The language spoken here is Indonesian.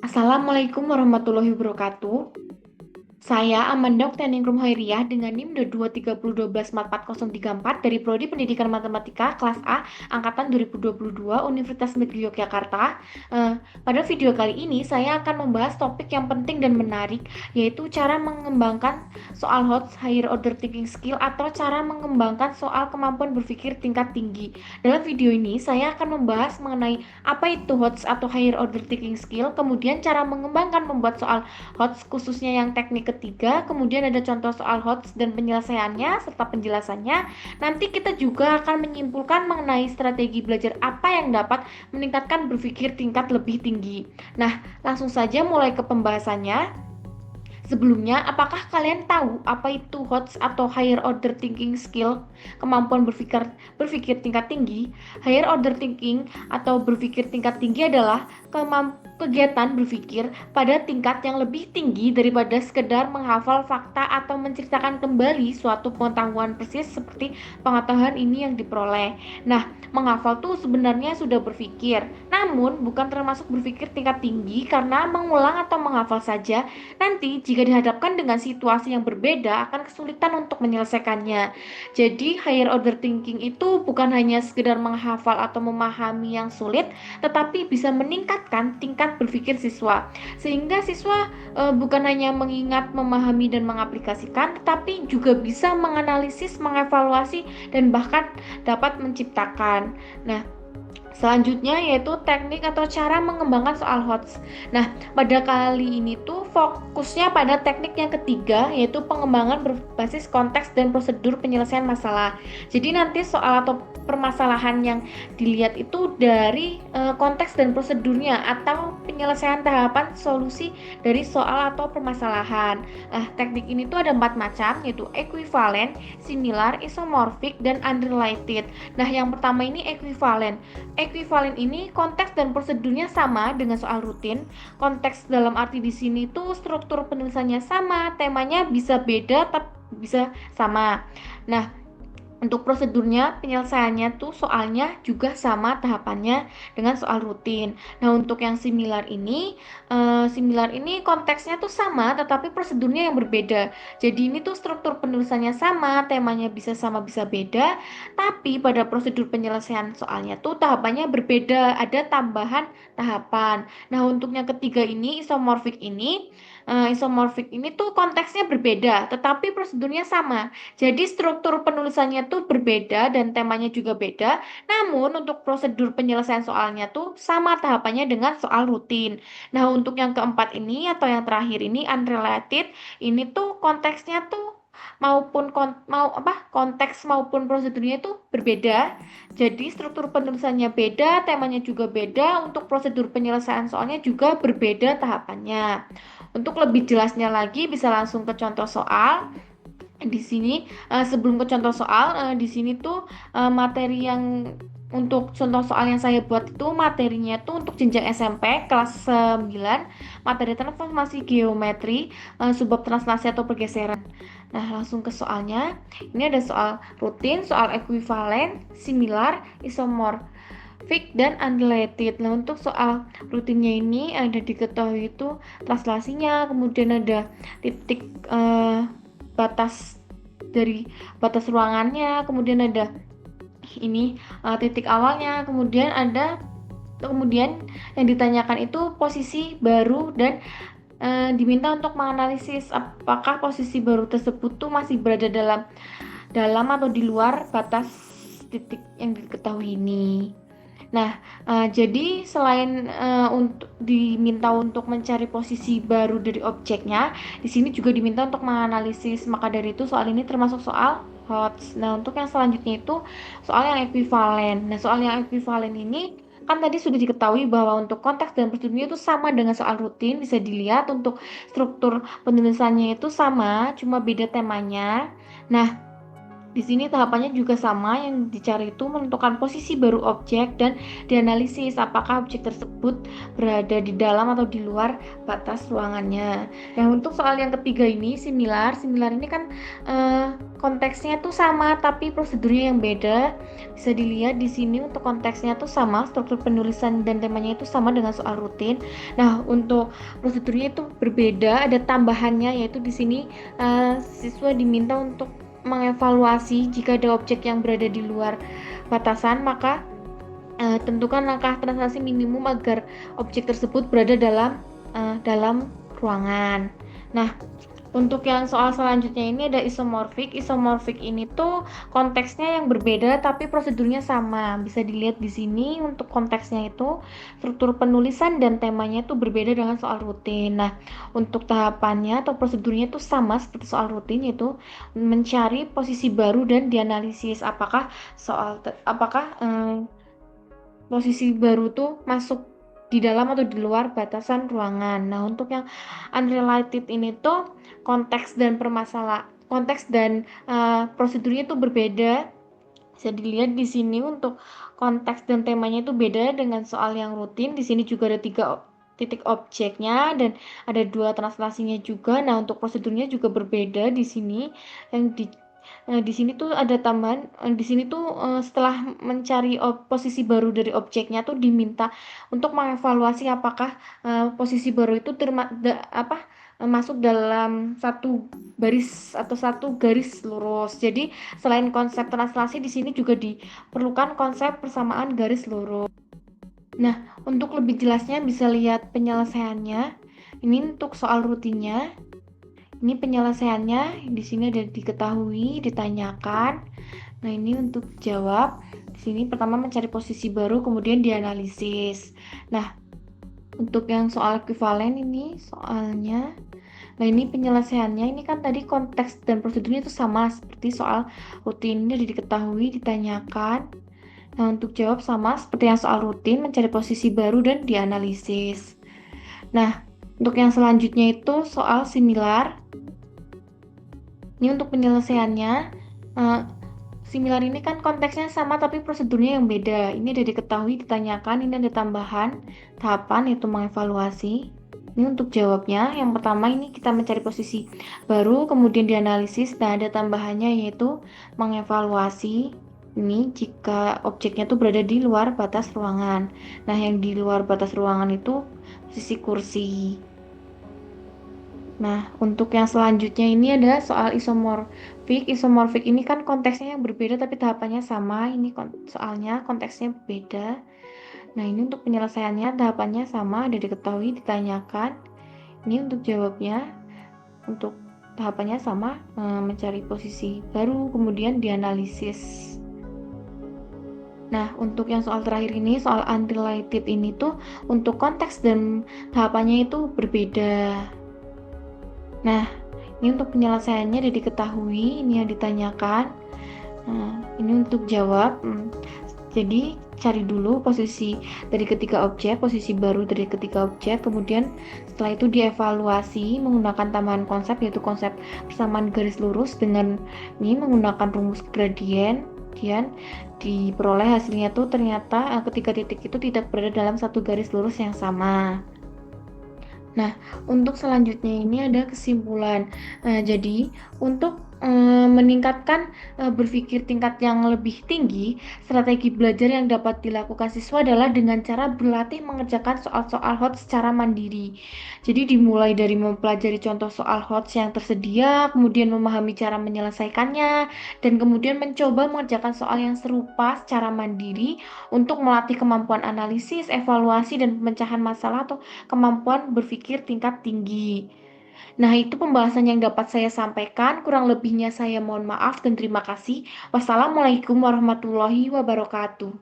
Assalamualaikum warahmatullahi wabarakatuh. Saya Amanda Oktaningrum Hoiriah dengan NIM 22301244034 dari Prodi Pendidikan Matematika kelas A angkatan 2022 Universitas Negeri Yogyakarta. Pada video kali ini saya akan membahas topik yang penting dan menarik, yaitu cara mengembangkan soal HOTS Higher Order Thinking Skill atau cara mengembangkan soal kemampuan berpikir tingkat tinggi. Dalam video ini saya akan membahas mengenai apa itu HOTS atau Higher Order Thinking Skill, kemudian cara mengembangkan membuat soal HOTS khususnya yang teknik ketiga, kemudian ada contoh soal HOTS dan penyelesaiannya serta penjelasannya. Nanti kita juga akan menyimpulkan mengenai strategi belajar apa yang dapat meningkatkan berpikir tingkat lebih tinggi. Nah, langsung saja mulai ke pembahasannya. Sebelumnya, apakah kalian tahu apa itu HOTS atau Higher Order Thinking Skill, kemampuan berpikir tingkat tinggi? Higher Order Thinking atau berpikir tingkat tinggi adalah kegiatan berpikir pada tingkat yang lebih tinggi daripada sekedar menghafal fakta atau menceritakan kembali suatu pengetahuan persis seperti pengetahuan ini yang diperoleh. Nah, menghafal tuh sebenarnya sudah berpikir, namun bukan termasuk berpikir tingkat tinggi karena mengulang atau menghafal saja. Nanti jika dihadapkan dengan situasi yang berbeda akan kesulitan untuk menyelesaikannya. Jadi higher order thinking itu bukan hanya sekedar menghafal atau memahami yang sulit, tetapi bisa meningkatkan tingkat berpikir siswa. Sehingga siswa bukan hanya mengingat, memahami dan mengaplikasikan, tetapi juga bisa menganalisis, mengevaluasi dan bahkan dapat menciptakan. Nah, selanjutnya yaitu teknik atau cara mengembangkan soal HOTS. Nah, pada kali ini tuh fokusnya pada teknik yang ketiga, yaitu pengembangan berbasis konteks dan prosedur penyelesaian masalah. Jadi nanti soal atau permasalahan yang dilihat itu dari konteks dan prosedurnya atau penyelesaian tahapan solusi dari soal atau permasalahan. Nah, teknik ini tuh ada 4 macam, yaitu ekuivalen, similar, isomorfik, dan unrelated. Nah, yang pertama ini ekuivalen. Ekuivalen ini konteks dan prosedurnya sama dengan soal rutin. Konteks dalam arti di sini tuh struktur penulisannya sama, temanya bisa beda tapi bisa sama. Nah, untuk prosedurnya, penyelesaiannya tuh soalnya juga sama tahapannya dengan soal rutin. Nah, untuk yang similar ini konteksnya tuh sama, tetapi prosedurnya yang berbeda. Jadi ini tuh struktur penulisannya sama, temanya bisa sama bisa beda, tapi pada prosedur penyelesaian soalnya tuh tahapannya berbeda, ada tambahan tahapan. Nah, untuk yang ketiga ini, isomorfik ini tuh konteksnya berbeda, tetapi prosedurnya sama. Jadi struktur penulisannya tuh berbeda dan temanya juga beda. Namun untuk prosedur penyelesaian soalnya tuh sama tahapannya dengan soal rutin. Nah, untuk yang keempat ini atau yang terakhir ini unrelated, ini tuh konteksnya tuh konteks maupun prosedurnya itu berbeda. Jadi struktur penulisannya beda, temanya juga beda, untuk prosedur penyelesaian soalnya juga berbeda tahapannya. Untuk lebih jelasnya lagi bisa langsung ke contoh soal. Di sini sebelum ke contoh soal, di sini tuh materi yang untuk contoh soal yang saya buat itu materinya tuh untuk jenjang SMP kelas 9, materi transformasi geometri, subbab translasi atau pergeseran. Nah, langsung ke soalnya. Ini ada soal rutin, soal ekuivalen, similar, isomorfik, dan unrelated. Nah, untuk soal rutinnya ini ada diketahui itu translasinya, kemudian ada titik batas dari batas ruangannya, kemudian ada ini titik awalnya, kemudian yang ditanyakan itu posisi baru dan diminta untuk menganalisis apakah posisi baru tersebut tuh masih berada dalam atau di luar batas titik yang diketahui ini. Nah, jadi selain untuk diminta untuk mencari posisi baru dari objeknya, di sini juga diminta untuk menganalisis. Maka dari itu soal ini termasuk soal HOTS. Nah, untuk yang selanjutnya itu soal yang ekuivalen. Nah, soal yang ekuivalen ini kan tadi sudah diketahui bahwa untuk konteks dan prosedurnya itu sama dengan soal rutin. Bisa dilihat untuk struktur penulisannya itu sama, cuma beda temanya. Nah, Di sini tahapannya juga sama, yang dicari itu menentukan posisi baru objek dan dianalisis apakah objek tersebut berada di dalam atau di luar batas ruangannya. Nah, untuk soal yang ketiga ini similar. Similar ini kan konteksnya tuh sama tapi prosedurnya yang beda. Bisa dilihat di sini untuk konteksnya tuh sama, struktur penulisan dan temanya itu sama dengan soal rutin. Nah, untuk prosedurnya itu berbeda, ada tambahannya yaitu di sini siswa diminta untuk mengevaluasi jika ada objek yang berada di luar batasan, maka tentukan langkah transaksi minimum agar objek tersebut berada dalam ruangan. Nah, untuk yang soal selanjutnya ini ada isomorfik. Isomorfik ini tuh konteksnya yang berbeda tapi prosedurnya sama. Bisa dilihat di sini untuk konteksnya itu struktur penulisan dan temanya itu berbeda dengan soal rutin. Nah, untuk tahapannya atau prosedurnya itu sama seperti soal rutin, yaitu mencari posisi baru dan dianalisis apakah posisi baru tuh masuk di dalam atau di luar batasan ruangan. Nah, untuk yang unrelated ini tuh konteks dan prosedurnya itu berbeda. Bisa dilihat di sini untuk konteks dan temanya itu beda dengan soal yang rutin. Di sini juga ada tiga titik objeknya dan ada dua translasinya juga. Nah, untuk prosedurnya juga berbeda di sini. Yang di sini tuh ada tambahan. Di sini tuh setelah mencari posisi baru dari objeknya tuh diminta untuk mengevaluasi apakah posisi baru itu masuk dalam satu baris atau satu garis lurus. Jadi selain konsep translasi, di sini juga diperlukan konsep persamaan garis lurus. Nah, untuk lebih jelasnya bisa lihat penyelesaiannya. Ini untuk soal rutinnya. Ini penyelesaiannya di sini ada diketahui, ditanyakan. Nah, ini untuk jawab. Di sini pertama mencari posisi baru, kemudian dianalisis. Nah, untuk yang soal ekuivalen ini soalnya. Nah, ini penyelesaiannya. Ini kan tadi konteks dan prosedurnya itu sama seperti soal rutin. Ini diketahui, ditanyakan. Nah, untuk jawab sama seperti yang soal rutin, mencari posisi baru dan dianalisis. Nah, untuk yang selanjutnya itu soal similar. Ini untuk penyelesaiannya, similar ini kan konteksnya sama tapi prosedurnya yang beda. Ini ada diketahui, ditanyakan, ini ada tambahan tahapan yaitu mengevaluasi. Ini untuk jawabnya, yang pertama ini kita mencari posisi baru, kemudian dianalisis. Nah, ada tambahannya yaitu mengevaluasi. Ini jika objeknya tuh berada di luar batas ruangan. Nah, yang di luar batas ruangan itu posisi kursi. Nah, untuk yang selanjutnya ini ada soal isomorfik. Isomorfik ini kan konteksnya yang berbeda tapi tahapannya sama. Ini soalnya konteksnya beda. Nah, ini untuk penyelesaiannya tahapannya sama, ada diketahui, ditanyakan. Ini untuk jawabnya, untuk tahapannya sama, mencari posisi baru, kemudian dianalisis. Nah, untuk yang soal terakhir ini, soal unrelated ini tuh untuk konteks dan tahapannya itu berbeda. Nah, ini untuk penyelesaiannya udah diketahui, ini yang ditanyakan. Nah, ini untuk jawab. Jadi, cari dulu posisi dari ketiga objek, posisi baru dari ketiga objek, kemudian setelah itu dievaluasi menggunakan tambahan konsep, yaitu konsep persamaan garis lurus dengan ini menggunakan rumus gradien. Kemudian diperoleh hasilnya tuh ternyata ketiga titik itu tidak berada dalam satu garis lurus yang sama. Nah, untuk selanjutnya ini ada kesimpulan. Jadi, untuk meningkatkan berpikir tingkat yang lebih tinggi, strategi belajar yang dapat dilakukan siswa adalah dengan cara berlatih mengerjakan soal-soal HOT secara mandiri. Jadi, dimulai dari mempelajari contoh soal HOT yang tersedia, kemudian memahami cara menyelesaikannya, dan kemudian mencoba mengerjakan soal yang serupa secara mandiri untuk melatih kemampuan analisis, evaluasi, dan pemecahan masalah atau kemampuan berpikir tingkat tinggi. Nah, itu pembahasan yang dapat saya sampaikan. Kurang lebihnya saya mohon maaf dan terima kasih. Wassalamualaikum warahmatullahi wabarakatuh.